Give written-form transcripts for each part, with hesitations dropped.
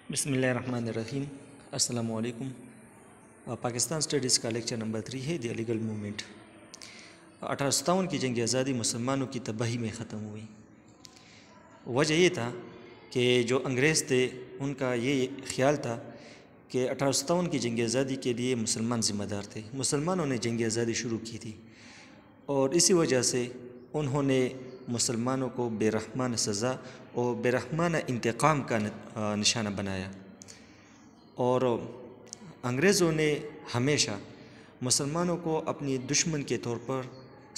بسم اللہ الرحمن الرحیم۔ السلام علیکم۔ پاکستان اسٹڈیز کا لیکچر نمبر 3 ہے دی علی گڑھ موومنٹ۔ 1857 کی جنگ آزادی مسلمانوں کی تباہی میں ختم ہوئی۔ وجہ یہ تھا کہ جو انگریز تھے ان کا یہ خیال تھا کہ 1857 کی جنگ آزادی کے لیے مسلمان ذمہ دار تھے، مسلمانوں نے جنگ آزادی شروع کی تھی، اور اسی وجہ سے انہوں نے مسلمانوں کو بے رحمانہ سزا اور بے رحمانہ انتقام کا نشانہ بنایا، اور انگریزوں نے ہمیشہ مسلمانوں کو اپنی دشمن کے طور پر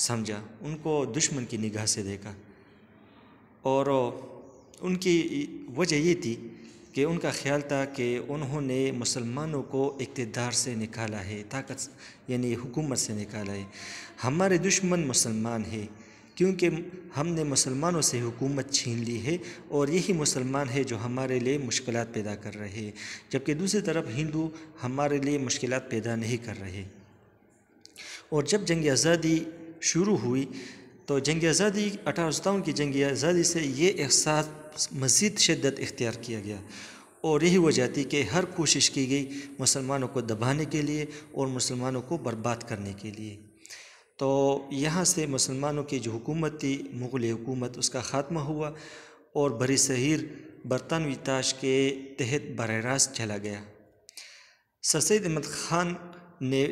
سمجھا، ان کو دشمن کی نگاہ سے دیکھا، اور ان کی وجہ یہ تھی کہ ان کا خیال تھا کہ انہوں نے مسلمانوں کو اقتدار سے نکالا ہے، طاقت یعنی حکومت سے نکالا ہے۔ ہمارے دشمن مسلمان ہیں کیونکہ ہم نے مسلمانوں سے حکومت چھین لی ہے، اور یہی مسلمان ہے جو ہمارے لیے مشکلات پیدا کر رہے ہیں، جبکہ دوسری طرف ہندو ہمارے لیے مشکلات پیدا نہیں کر رہے۔ اور جب جنگ آزادی شروع ہوئی تو جنگ آزادی 1857 کی جنگ آزادی سے یہ احساس مزید شدت اختیار کیا گیا، اور یہی وجہ تھی کہ ہر کوشش کی گئی مسلمانوں کو دبانے کے لیے اور مسلمانوں کو برباد کرنے کے لیے۔ تو یہاں سے مسلمانوں کی جو حکومت تھی مغل حکومت، اس کا خاتمہ ہوا، اور بری صغیر برطانوی تاج کے تحت براہ راست چلا گیا۔ سر سید احمد خان نے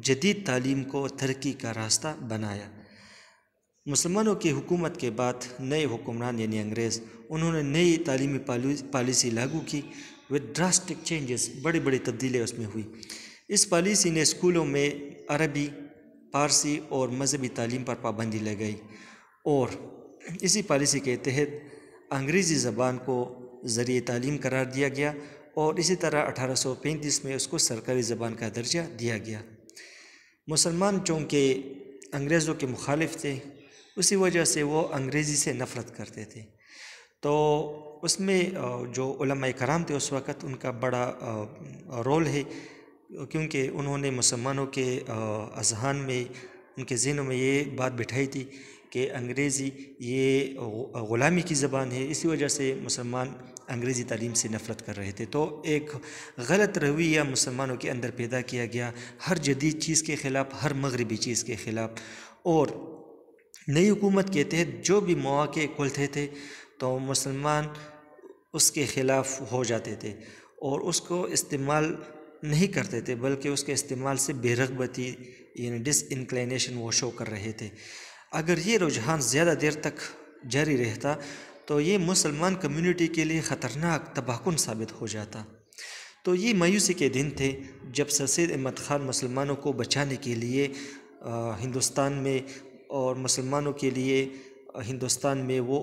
جدید تعلیم کو ترقی کا راستہ بنایا۔ مسلمانوں کی حکومت کے بعد نئے حکمران یعنی انگریز، انہوں نے نئی تعلیمی پالیسی لاگو کی with drastic changes، بڑی بڑی تبدیلیاں اس میں ہوئی۔ اس پالیسی نے اسکولوں میں عربی، فارسی اور مذہبی تعلیم پر پابندی لگائی، اور اسی پالیسی کے تحت انگریزی زبان کو ذریعہ تعلیم قرار دیا گیا، اور اسی طرح 1835 میں اس کو سرکاری زبان کا درجہ دیا گیا۔ مسلمان چونکہ انگریزوں کے مخالف تھے، اسی وجہ سے وہ انگریزی سے نفرت کرتے تھے، تو اس میں جو علماء کرام تھے اس وقت ان کا بڑا رول ہے، کیونکہ انہوں نے مسلمانوں کے اذہان میں، ان کے ذہنوں میں یہ بات بٹھائی تھی کہ انگریزی یہ غلامی کی زبان ہے، اسی وجہ سے مسلمان انگریزی تعلیم سے نفرت کر رہے تھے۔ تو ایک غلط رویہ مسلمانوں کے اندر پیدا کیا گیا، ہر جدید چیز کے خلاف، ہر مغربی چیز کے خلاف، اور نئی حکومت کے تحت جو بھی مواقع کھلتے تھے تو مسلمان اس کے خلاف ہو جاتے تھے، اور اس کو استعمال نہیں کرتے تھے، بلکہ اس کے استعمال سے بے رغبتی یعنی ڈس انکلینیشن وہ شو کر رہے تھے۔ اگر یہ رجحان زیادہ دیر تک جاری رہتا تو یہ مسلمان کمیونٹی کے لیے خطرناک تباہ کن ثابت ہو جاتا۔ تو یہ مایوسی کے دن تھے جب سر سید احمد خان مسلمانوں کو بچانے کے لیے ہندوستان میں، اور مسلمانوں کے لیے ہندوستان میں وہ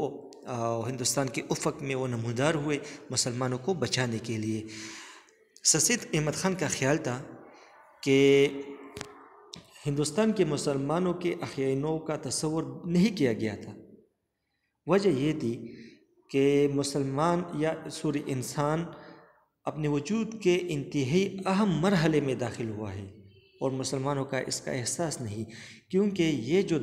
ہندوستان کے افق میں وہ نمودار ہوئے مسلمانوں کو بچانے کے لیے۔ سر سید احمد خان کا خیال تھا کہ ہندوستان کے مسلمانوں کے احیاء نو کا تصور نہیں کیا گیا تھا۔ وجہ یہ تھی کہ مسلمان انسان اپنے وجود کے انتہائی اہم مرحلے میں داخل ہوا ہے، اور مسلمانوں کا اس کا احساس نہیں، کیونکہ یہ جو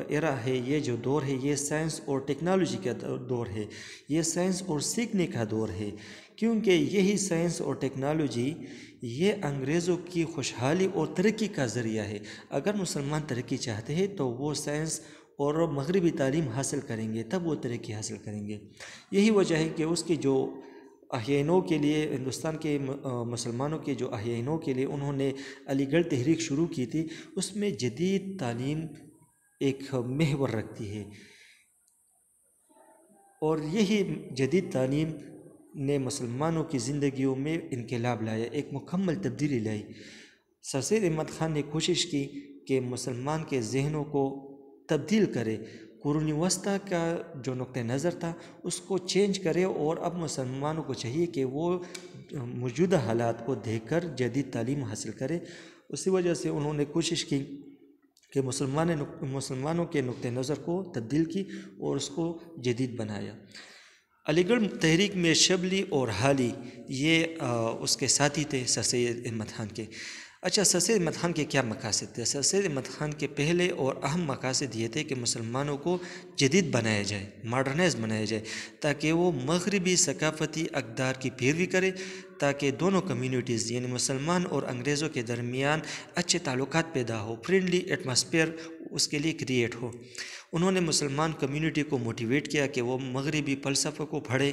ایرا ہے، یہ جو دور ہے، یہ سائنس اور ٹیکنالوجی کا دور ہے، یہ سائنس اور سیکھنے کا دور ہے، کیونکہ یہی سائنس اور ٹیکنالوجی یہ انگریزوں کی خوشحالی اور ترقی کا ذریعہ ہے۔ اگر مسلمان ترقی چاہتے ہیں تو وہ سائنس اور مغربی تعلیم حاصل کریں گے، تب وہ ترقی حاصل کریں گے۔ یہی وجہ ہے کہ اس کی جو احیاء نو کے لیے، ہندوستان کے مسلمانوں کے جو احیاء نو کے لیے انہوں نے علی گڑھ تحریک شروع کی تھی، اس میں جدید تعلیم ایک محور رکھتی ہے، اور یہی جدید تعلیم نے مسلمانوں کی زندگیوں میں انقلاب لایا، ایک مکمل تبدیلی لائی۔ سر سید احمد خان نے کوشش کی کہ مسلمان کے ذہنوں کو تبدیل کرے، قرون وسطیٰ کا جو نقطہ نظر تھا اس کو چینج کرے، اور اب مسلمانوں کو چاہیے کہ وہ موجودہ حالات کو دیکھ کر جدید تعلیم حاصل کرے۔ اسی وجہ سے انہوں نے کوشش کی کہ مسلمانوں کے نقطہ نظر کو تبدیل کی اور اس کو جدید بنایا۔ علی گڑھ تحریک میں شبلی اور حالی یہ اس کے ساتھی تھے سر سید احمد خان کے۔ اچھا، سر سید احمد خان کے کیا مقاصد تھے؟ سر سید احمد خان کے پہلے اور اہم مقاصد یہ تھے کہ مسلمانوں کو جدید بنایا جائے، ماڈرنائز بنایا جائے، تاکہ وہ مغربی ثقافتی اقدار کی پیروی کرے، تاکہ دونوں کمیونٹیز یعنی مسلمان اور انگریزوں کے درمیان اچھے تعلقات پیدا ہو، فرینڈلی ایٹماسفیئر اس کے لیے کریٹ ہو۔ انہوں نے مسلمان کمیونٹی کو موٹیویٹ کیا کہ وہ مغربی فلسفہ کو پڑھے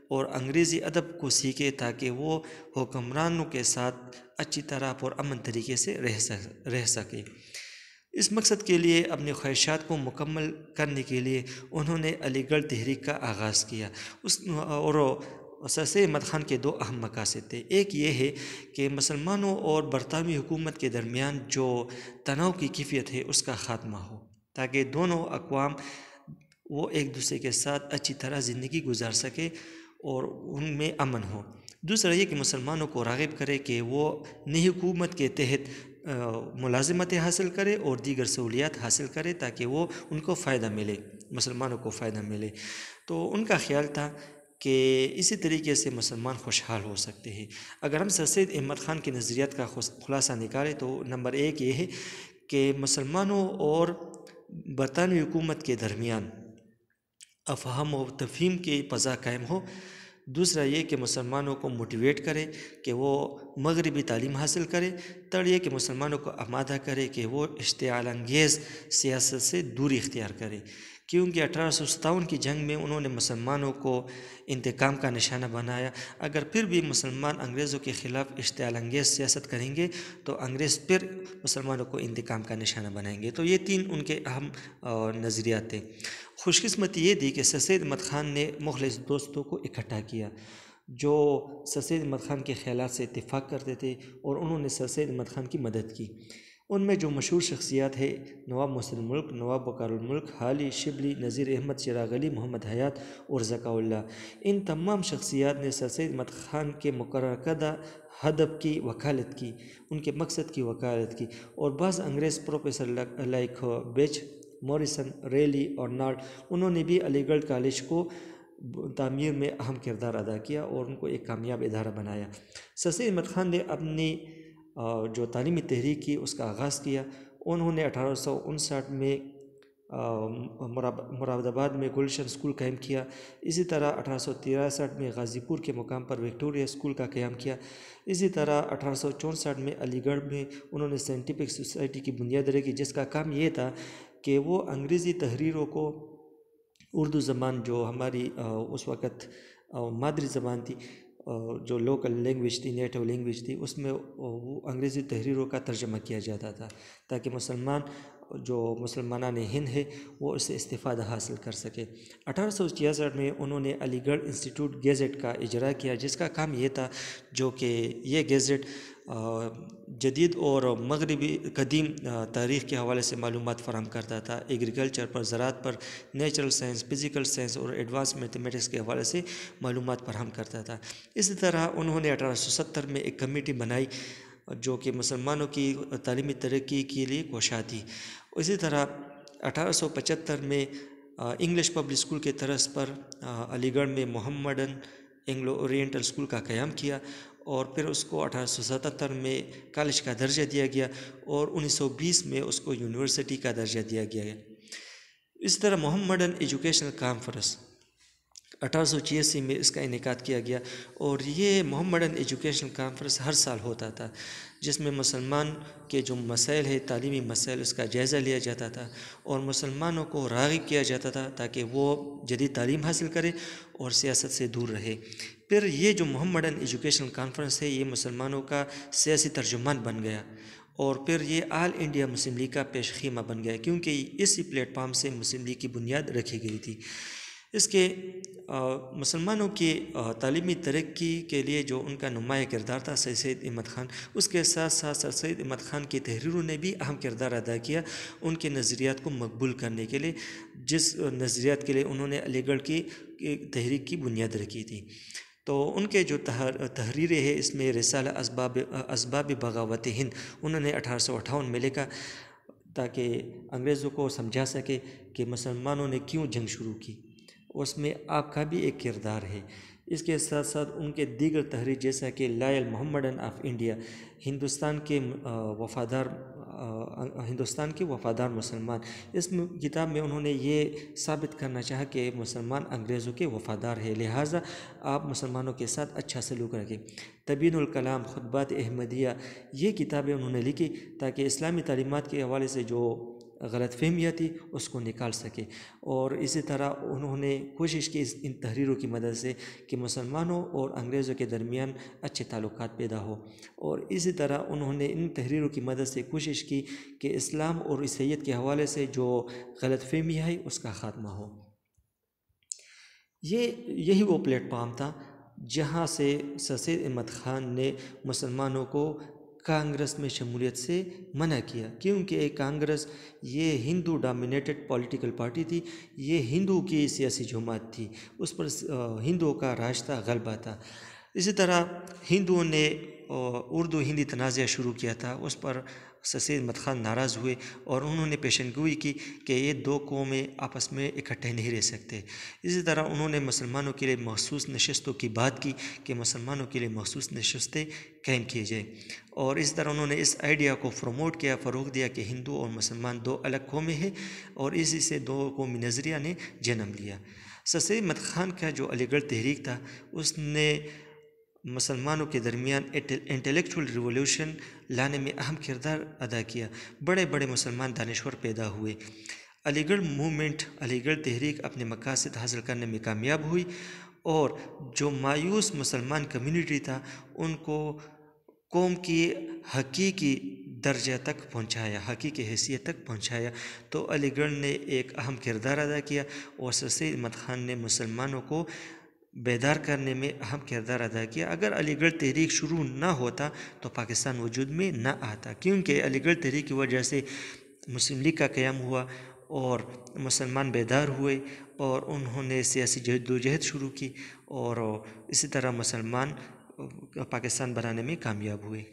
اور انگریزی ادب کو سیکھے، تاکہ وہ حکمرانوں کے ساتھ اچھی طرح پر امن طریقے سے رہ سکے۔ اس مقصد کے لیے اپنی خواہشات کو مکمل کرنے کے لیے انہوں نے علی گڑھ تحریک کا آغاز کیا۔ اور سر سید احمد خان کے 2 اہم مقاصد تھے۔ ایک یہ ہے کہ مسلمانوں اور برطانوی حکومت کے درمیان جو تناؤ کی کیفیت ہے اس کا خاتمہ ہو، تاکہ دونوں اقوام وہ ایک دوسرے کے ساتھ اچھی طرح زندگی گزار سکے اور ان میں امن ہو۔ دوسرا یہ کہ مسلمانوں کو راغب کرے کہ وہ نئی حکومت کے تحت ملازمتیں حاصل کرے اور دیگر سہولیات حاصل کرے، تاکہ وہ ان کو فائدہ ملے، مسلمانوں کو فائدہ ملے۔ تو ان کا خیال تھا کہ اسی طریقے سے مسلمان خوشحال ہو سکتے ہیں۔ اگر ہم سر سید احمد خان کے نظریات کا خلاصہ نکالیں تو نمبر 1 یہ ہے کہ مسلمانوں اور برطانوی حکومت کے درمیان افہام و تفہیم کی فضا قائم ہو۔ دوسرا یہ کہ مسلمانوں کو موٹیویٹ کرے کہ وہ مغربی تعلیم حاصل کرے۔ تھرڈ یہ کہ مسلمانوں کو آمادہ کرے کہ وہ اشتعال انگیز سیاست سے دوری اختیار کرے، کیونکہ 1857 کی جنگ میں انہوں نے مسلمانوں کو انتقام کا نشانہ بنایا۔ اگر پھر بھی مسلمان انگریزوں کے خلاف اشتعال انگیز سیاست کریں گے تو انگریز پھر مسلمانوں کو انتقام کا نشانہ بنائیں گے۔ تو یہ 3 ان کے اہم نظریات تھے۔ خوش قسمتی یہ تھی کہ سر سید احمد خان نے مخلص دوستوں کو اکٹھا کیا جو سر سید احمد خان کے خیالات سے اتفاق کرتے تھے، اور انہوں نے سر سید احمد خان کی مدد کی۔ ان میں جو مشہور شخصیات ہیں، نواب محسن الملک، نواب وقار الملک، حالی شبلی، نذیر احمد، چراغ علی، محمد حیات اور ذکاء اللہ، ان تمام شخصیات نے سر سید احمد خان کے مقررہ کردہ ہدف کی وکالت کی، ان کے مقصد کی وکالت کی، اور بعض انگریز پروفیسر لائک بیچ، موریسن، ریلی اور نارڈ، انہوں نے بھی علی گڑھ کالج کو تعمیر میں اہم کردار ادا کیا اور ان کو ایک کامیاب ادارہ بنایا۔ سر سید احمد خان نے اپنی جو تعلیمی تحریک کی اس کا آغاز کیا۔ انہوں نے 1859 میں مراد آباد میں گلشن اسکول قائم کیا۔ اسی طرح 1863 میں غازی پور کے مقام پر وکٹوریہ اسکول کا قیام کیا۔ اسی طرح 1864 میں علی گڑھ میں انہوں نے سائنٹیفک سوسائٹی کی بنیاد رکھی، جس کا کام یہ تھا کہ وہ انگریزی تحریروں کو اردو زبان جو ہماری اس وقت مادری زبان تھی، جو لوکل لینگویج تھی، نیٹو لینگویج تھی، اس میں وہ انگریزی تحریروں کا ترجمہ کیا جاتا تھا، تاکہ مسلمانان ہند ہے وہ اس سے استفادہ حاصل کر سکے۔ 1866 میں انہوں نے علی گڑھ انسٹیٹیوٹ گیزٹ کا اجرا کیا، جس کا کام یہ تھا جو کہ یہ گیزٹ جدید اور مغربی قدیم تاریخ کے حوالے سے معلومات فراہم کرتا تھا، ایگریکلچر پر، زراعت پر، نیچرل سائنس، فزیکل سائنس اور ایڈوانس میتھمیٹکس کے حوالے سے معلومات فراہم کرتا تھا۔ اسی طرح انہوں نے 1870 میں ایک کمیٹی بنائی جو کہ مسلمانوں کی تعلیمی ترقی کے لیے کوشاں تھی۔ اسی طرح 1875 میں انگلش پبلک اسکول کے طرز پر علی گڑھ میں محمڈن اینگلو اورینٹل اسکول کا قیام کیا، اور پھر اس کو 1877 میں کالج کا درجہ دیا گیا، اور 1920 میں اس کو یونیورسٹی کا درجہ دیا گیا۔ اس طرح محمڈن ایجوکیشنل کانفرنس 1886 میں اس کا انعقاد کیا گیا، اور یہ محمڈن ایجوکیشنل کانفرنس ہر سال ہوتا تھا، جس میں مسلمان کے جو مسائل ہے، تعلیمی مسائل، اس کا جائزہ لیا جاتا تھا اور مسلمانوں کو راغب کیا جاتا تھا تاکہ وہ جدید تعلیم حاصل کرے اور سیاست سے دور رہے۔ پھر یہ جو محمڈن ایجوکیشنل کانفرنس ہے، یہ مسلمانوں کا سیاسی ترجمان بن گیا، اور پھر یہ آل انڈیا مسلم لیگ کا پیش خیمہ بن گیا، کیونکہ اسی پلیٹ فارم سے مسلم لیگ کی بنیاد رکھی گئی تھی۔ اس کے مسلمانوں کی تعلیمی ترقی کے لیے جو ان کا نمایاں کردار تھا سر سید احمد خان، اس کے ساتھ ساتھ سر سید احمد خان کی تحریروں نے بھی اہم کردار ادا کیا ان کے نظریات کو مقبول کرنے کے لیے، جس نظریات کے لیے انہوں نے علی گڑھ کی تحریک کی بنیاد رکھی تھی۔ تو ان کے جو تحریریں ہیں، اس میں رسالہ اسباب بغاوت ہند انہوں نے 1858 میں لکھا، تاکہ انگریزوں کو سمجھا سکے کہ مسلمانوں نے کیوں جنگ شروع کی۔ اس میں آپ کا بھی ایک کردار ہے، اس کے ساتھ ساتھ ان کے دیگر تحریر جیسا کہ loyal Mohammedan of India, Hindustan کے وفادار مسلمان، اس کتاب میں انہوں نے یہ ثابت کرنا چاہا کہ مسلمان انگریزوں کے وفادار ہے، لہٰذا آپ مسلمانوں کے ساتھ اچھا سلوک رکھیں۔ تبیین الکلام، خطبات احمدیہ، یہ کتابیں انہوں نے لکھی تاکہ اسلامی تعلیمات کے حوالے سے جو غلط فہمیاں تھی اس کو نکال سکے، اور اسی طرح انہوں نے کوشش کی ان تحریروں کی مدد سے کہ مسلمانوں اور انگریزوں کے درمیان اچھے تعلقات پیدا ہو، اور اسی طرح انہوں نے ان تحریروں کی مدد سے کوشش کی کہ اسلام اور عیسائیت کے حوالے سے جو غلط فہمیاں ہے اس کا خاتمہ ہو۔ یہی وہ پلیٹ فارم تھا جہاں سے سر سید احمد خان نے مسلمانوں کو کانگریس میں شمولیت سے منع کیا، کیونکہ کانگریس یہ ہندو ڈومینیٹڈ پولیٹیکل پارٹی تھی، یہ ہندو کی سیاسی جماعت تھی، اس پر ہندوؤں کا راج تھا، غلبہ تھا۔ اسی طرح ہندوؤں نے اردو ہندی تنازع شروع کیا تھا، اس پر سر سید احمد خان ناراض ہوئے اور انہوں نے پیشن گوئی کی کہ یہ دو قومیں آپس میں اکٹھے نہیں رہ سکتے۔ اسی طرح انہوں نے مسلمانوں کے لیے مخصوص نشستوں کی بات کی کہ مسلمانوں کے لیے مخصوص نشستیں قائم کی جائیں، اور اس طرح انہوں نے اس آئیڈیا کو پروموٹ کیا، فروغ دیا کہ ہندو اور مسلمان دو الگ قومیں ہیں، اور اسی سے دو قومی نظریہ نے جنم لیا۔ سر سید احمد خان کا جو علی گڑھ تحریک تھا اس نے مسلمانوں کے درمیان انٹلیکچول ریولوشن لانے میں اہم کردار ادا کیا، بڑے بڑے مسلمان دانشور پیدا ہوئے، علی گڑھ موومنٹ، علی گڑھ تحریک اپنے مقاصد حاصل کرنے میں کامیاب ہوئی، اور جو مایوس مسلمان کمیونٹی تھا ان کو قوم کی حقیقی درجہ تک پہنچایا، حقیقی حیثیت تک پہنچایا۔ تو علی گڑھ نے ایک اہم کردار ادا کیا، اور سر سید احمد خان نے مسلمانوں کو بیدار کرنے میں اہم کردار ادا کیا۔ اگر علی گڑھ تحریک شروع نہ ہوتا تو پاکستان وجود میں نہ آتا، کیونکہ علی گڑھ تحریک کی وجہ سے مسلم لیگ کا قیام ہوا اور مسلمان بیدار ہوئے، اور انہوں نے سیاسی جدوجہد شروع کی، اور اسی طرح مسلمان پاکستان بنانے میں کامیاب ہوئے۔